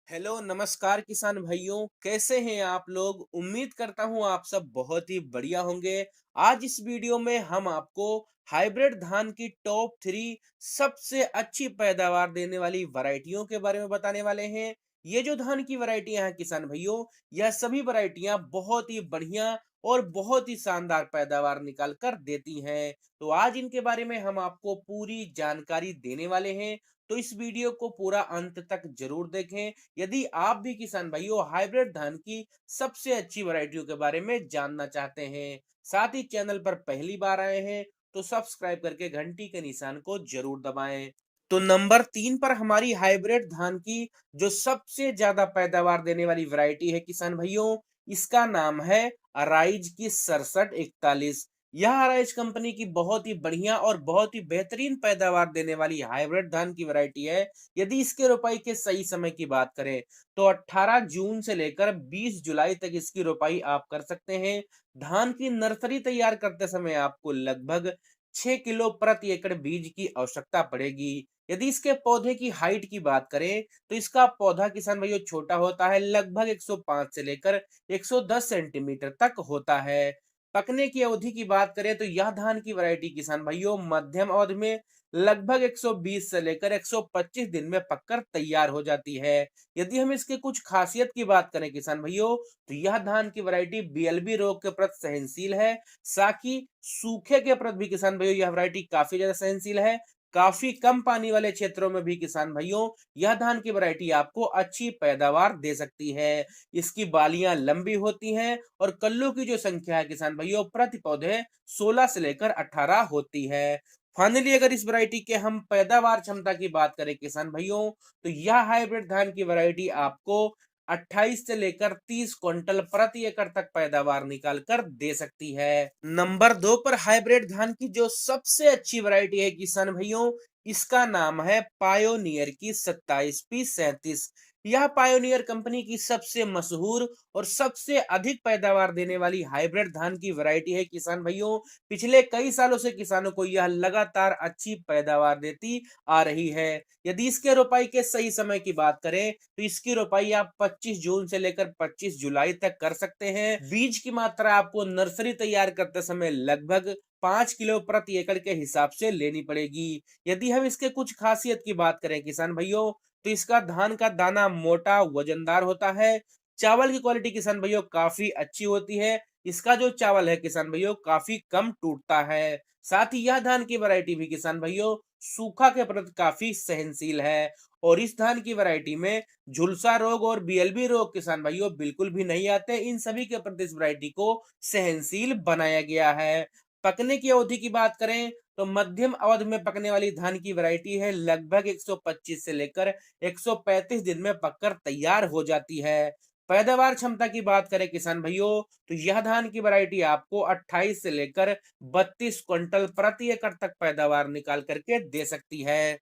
Hello नमस्कार किसान भाइयों, कैसे हैं आप लोग। उम्मीद करता हूं आप सब बहुत ही बढ़िया होंगे। आज इस वीडियो में हम आपको हाइब्रिड धान की टॉप 3 सबसे अच्छी पैदावार देने वाली वैरायटियों के बारे में बताने वाले हैं। ये जो धान की वैरायटियां हैं किसान भाइयों, यह सभी वैरायटियां बहुत ही बढ़िया और बहुत ही शानदार पैदावार निकाल कर देती हैं। तो आज इनके बारे में हम आपको पूरी जानकारी देने वाले हैं। तो इस वीडियो को पूरा अंत तक जरूर देखें। यदि आप भी किसान भाइयों हाइब्रिड धान की सबसे अच्छी वैरायटियों के बारे में जानना चाहते हैं, साथ ही चैनल पर पहली बार आए हैं तो सब्सक्राइब करके घंटी के निशान को जरूर दबाएं। तो नंबर 3 पर हमारी हाइब्रिड धान की जो सबसे ज्यादा पैदावार देने वाली वैरायटी है किसान भाइयों, इसका नाम है अराइज की 6741। यह अराइज कंपनी की बहुत ही बढ़िया और बहुत ही बेहतरीन पैदावार देने वाली हाइब्रिड धान की वैरायटी है। यदि इसके रोपाई के सही समय की बात करें तो 18 जून से लेकर 20 जुलाई तक इसकी रोपाई आप कर सकते हैं। धान की नर्सरी तैयार करते समय आपको लगभग 6 किलो प्रति एकड़ बीज की आवश्यकता पड़ेगी। यदि इसके पौधे की हाइट की बात करें तो इसका पौधा किसान भाइयों छोटा होता है, लगभग 105 से लेकर 110 सेंटीमीटर तक होता है। पकने की अवधि की बात करें तो यह धान की वैरायटी किसान भाइयों मध्यम अवधि में लगभग 120 से लेकर 125 दिन में पककर तैयार हो जाती है। यदि हम इसके कुछ खासियत की बात करें किसान भाइयों, तो यह धान की वैरायटी बीएलबी रोग के प्रति सहनशील है। साथ ही सूखे के प्रति भी किसान भाइयों यह वैरायटी काफी ज्यादा सहनशील है। काफी कम पानी वाले क्षेत्रों में भी किसान भाइयों यह धान की वैरायटी आपको अच्छी पैदावार दे सकती है। इसकी बालियां लंबी होती हैं और कल्लों की जो संख्या है किसान भाइयों प्रति पौधे 16 से लेकर 18 होती है। फाइनली अगर इस वैरायटी के हम पैदावार क्षमता की बात करें किसान भाइयों, तो यह हाइब्रिड धान की वैरायटी आपको 28 से लेकर 30 क्विंटल प्रति एकड़ तक पैदावार निकाल कर दे सकती है। नंबर 2 पर हाइब्रिड धान की जो सबसे अच्छी वैरायटी है किसान भाइयों, इसका नाम है पायोनियर की 27P37। यह पायोनियर कंपनी की सबसे मशहूर और सबसे अधिक पैदावार देने वाली हाइब्रिड धान की वैरायटी है किसान भाइयों। पिछले कई सालों से किसानों को यह लगातार अच्छी पैदावार देती आ रही है। यदि इसके रोपाई के सही समय की बात करें तो इसकी रोपाई आप 25 जून से लेकर 25 जुलाई तक कर सकते हैं। बीज की मात्रा आपको नर्सरी तैयार करते समय लगभग 5 किलो प्रति एकड़ के हिसाब से लेनी पड़ेगी। यदि हम इसके कुछ खासियत की बात करें किसान भाइयों, तो इसका धान का दाना मोटा वजनदार होता है। चावल की क्वालिटी किसान भाइयों काफी अच्छी होती है। इसका जो चावल है किसान भाइयों काफी कम टूटता है। साथ ही यह धान की वैरायटी भी किसान भाइयों सूखा के प्रति काफी सहनशील है। और इस धान की वैरायटी में झुलसा रोग और बीएलबी रोग किसान भाइयों बिल्कुल भी नहीं आते। इन सभी के प्रति इस वैरायटी को सहनशील बनाया गया है। पकने की अवधि की बात करें तो मध्यम अवधि में पकने वाली धान की वैरायटी है, लगभग 125 से लेकर 135 दिन में पककर तैयार हो जाती है। पैदावार क्षमता की बात करें किसान भाइयों, तो यह धान की वैरायटी आपको 28 से लेकर 32 क्विंटल प्रति एकड़ तक पैदावार निकाल करके दे सकती है।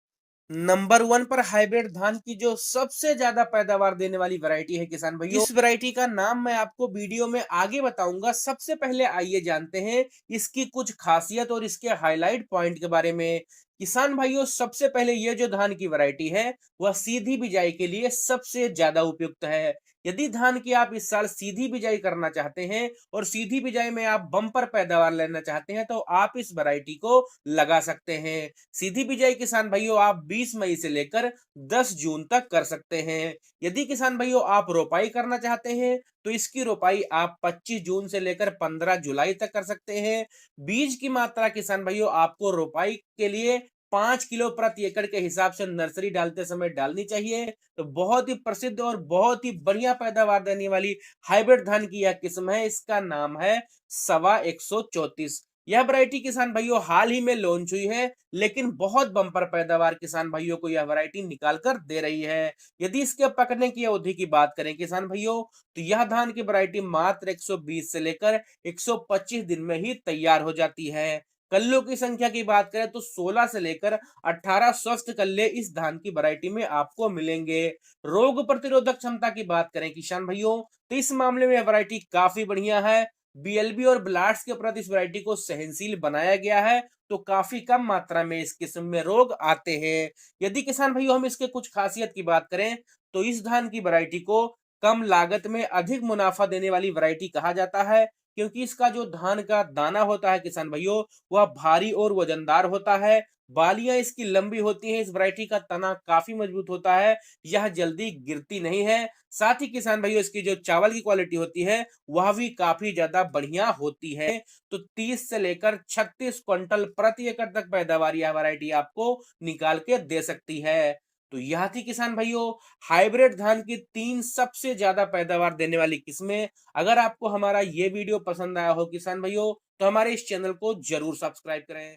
नंबर 1 पर हाइब्रिड धान की जो सबसे ज्यादा पैदावार देने वाली वैरायटी है किसान भाइयों, इस वैरायटी का नाम मैं आपको वीडियो में आगे बताऊंगा। सबसे पहले आइए जानते हैं इसकी कुछ खासियत और इसके हाईलाइट पॉइंट के बारे में। किसान भाइयों सबसे पहले ये जो धान की वैरायटी है वह सीधी बिजाई के लिए सबसे ज्यादा उपयुक्त है। यदि धान की आप इस साल सीधी बिजाई करना चाहते हैं और सीधी बिजाई में आप बम्पर पैदावार लेना चाहते हैं तो आप इस वैरायटी को लगा सकते हैं। सीधी बिजाई किसान भाइयों आप 20 मई से लेकर 10 जून तक कर सकते हैं। यदि किसान भाइयों आप रोपाई करना चाहते हैं तो इसकी रोपाई आप 25 जून से लेकर 15 जुलाई तक कर सकते हैं। बीज की मात्रा किसान भाइयों आपको रोपाई के लिए 5 किलो प्रति एकड़ के हिसाब से नर्सरी डालते समय डालनी चाहिए। तो बहुत ही प्रसिद्ध और बहुत ही बढ़िया पैदावार देने वाली हाइब्रिड धान की यह किस्म है। इसका नाम है सवा 134। यह वैरायटी किसान भाइयों हाल ही में लॉन्च हुई है, लेकिन बहुत बम्पर पैदावार किसान भाइयों को यह वैरायटी निकाल कर दे रही है। यदि इसके पकने की अवधि की बात करें किसान भाइयों, तो यह धान की वैरायटी मात्र 120 से लेकर 125 दिन में ही तैयार हो जाती है। कल्लों की संख्या की बात करें तो 16 से लेकर 18 स्वस्थ कल्ले इस धान की वैरायटी में आपको मिलेंगे। रोग प्रतिरोधक क्षमता की बात करें किसान भाइयों, तो इस मामले में यह वैरायटी काफी बढ़िया है। बीएलबी और ब्लास्ट के प्रति इस वैरायटी को सहनशील बनाया गया है, तो काफी कम मात्रा में इस किस्म में रोग आते हैं। यदि किसान भाइयों हम इसके कुछ खासियत की बात करें, तो इस धान की वैरायटी को कम लागत में अधिक मुनाफा देने वाली वैरायटी कहा जाता है, क्योंकि इसका जो धान का दाना होता है किसान भाइयों, वह भारी और वजनदार होता है। बालियां इसकी लंबी होती हैं, इस वैरायटी का तना काफी मजबूत होता है, यह जल्दी गिरती नहीं है। साथ ही किसान भाइयों इसकी जो चावल की क्वालिटी होती है, वह भी काफी ज्यादा बढ़िया होती है। तो 30 से लेकर 36 क्विंटल प्रति एकड़ तक पैदावार यह वैरायटी आपको निकाल के दे सकती है। तो यह थी किसान भाइयों हाइब्रिड धान की 3 सबसे ज्यादा पैदावार देने वाली किस्में। अगर आपको हमारा ये वीडियो पसंद आया हो किसान भाइयों, तो हमारे इस चैनल को जरूर सब्सक्राइब करें।